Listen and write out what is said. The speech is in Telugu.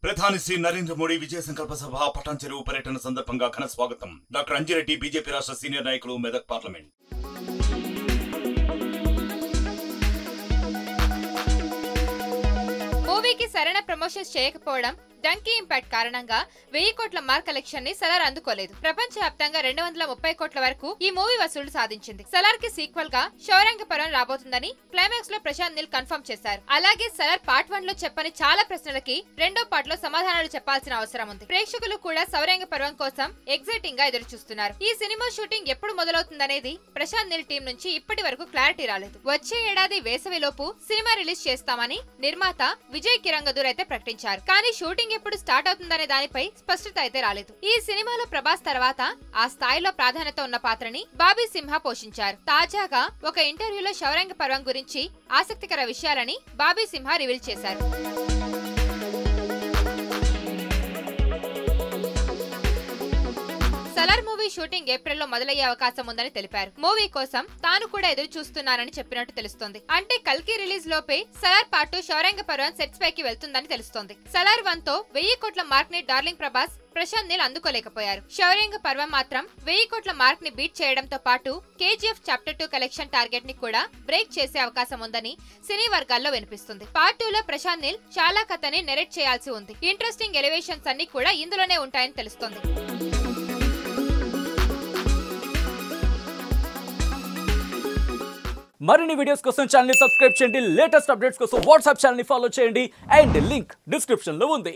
ప్రధాని శ్రీ నరేంద్ర మోడీ విజయ సంకల్ప సభ పటాన్ చెరువు పర్యటన సందర్భంగా ఘన స్వాగతం. డాక్టర్ అంజిరెడ్డి బీజేపీ రాష్ట్ర సీనియర్ నాయకులు, మెదక్ పార్లమెంట్. మూవీకి సరైన ప్రమోషన్స్ చేయకపోవడం, డంకీ ఇంపాక్ట్ కారణంగా 1000 కోట్ల మార్క్ కలెక్షన్ ని సలార్ అందుకోలేదు. ప్రపంచవ్యాప్తంగా 230 కోట్ల వరకు ఈ మూవీ వసూళ్లు సాధించింది. సలార్ కి సీక్వెల్ గా శౌర్యాంగ పర్వం రాబోతుందని క్లైమాక్స్ లో ప్రశాంత్ నీల్ కన్ఫర్మ్ చేశారు. అలాగే సలార్ పార్ట్ 1 లో చెప్పని చాలా ప్రశ్నలకి రెండో పార్ట్ లో సమాధానాలు చెప్పాల్సిన అవసరం ఉంది. ప్రేక్షకులు కూడా శౌర్యాంగ పర్వం కోసం ఎగ్జైటింగ్ గా ఎదురు చూస్తున్నారు. ఈ సినిమా షూటింగ్ ఎప్పుడు మొదలవుతుందనేది ప్రశాంత్ నీల్ టీం నుంచి ఇప్పటి వరకు క్లారిటీ రాలేదు. వచ్చే ఏడాది వేసవిలోపు సినిమా రిలీజ్ చేస్తామని నిర్మాత విజయ్ కిరంగదూర్ అయితే ప్రకటించారు. కానీ షూటింగ్ ఎప్పుడు స్టార్ట్ అవుతుందనే దానిపై స్పష్టత అయితే రాలేదు. ఈ సినిమాలో ప్రభాస్ తర్వాత ఆ స్థాయిలో ప్రాధాన్యత ఉన్న పాత్రని బాబీ సింహ పోషించారు. తాజాగా ఒక ఇంటర్వ్యూలో శౌర్యాంగ పర్వం గురించి ఆసక్తికర విషయాలని బాబీ సింహ రివీల్ చేశారు. సలార్ మూవీ షూటింగ్ ఏప్రిల్లో మొదలయ్యే అవకాశం ఉందని తెలిపారు. మూవీ కోసం తాను కూడా ఎదురు చూస్తున్నానని చెప్పినట్టు తెలుస్తోంది. అంటే కల్కి రిలీజ్ లోపే సలార్ పార్ట్ 2 శౌర్యాంగ పర్వం సెట్స్ పైకి వెళ్తుందని తెలుస్తోంది. సలార్ 1 తో 1000 కోట్ల మార్క్ ని డార్లింగ్ ప్రభాస్, ప్రశాంత్ నీల్ అందుకోలేకపోయారు. శౌర్యాంగ పర్వం మాత్రం 1000 కోట్ల మార్క్ ని బీట్ చేయడంతో పాటు కేజీఎఫ్ చాప్టర్ 2 కలెక్షన్ టార్గెట్ ని కూడా బ్రేక్ చేసే అవకాశం ఉందని సినీ వర్గాల్లో వినిపిస్తుంది. పార్ట్ 2 లో ప్రశాంత్ నీల్ చాలా కథని నెరేట్ చేయాల్సి ఉంది. ఇంట్రెస్టింగ్ ఎలివేషన్స్ అన్ని కూడా ఇందులోనే ఉంటాయని తెలుస్తోంది. మరిన్ని వీడియోస్ కోసం ఛానల్ ని సబ్స్క్రైబ్ చేయండి. లేటెస్ట్ అప్డేట్స్ కోసం వాట్సాప్ ఛానల్ ని ఫాలో చేయండి. అండ్ లింక్ డిస్క్రిప్షన్ లో ఉంది.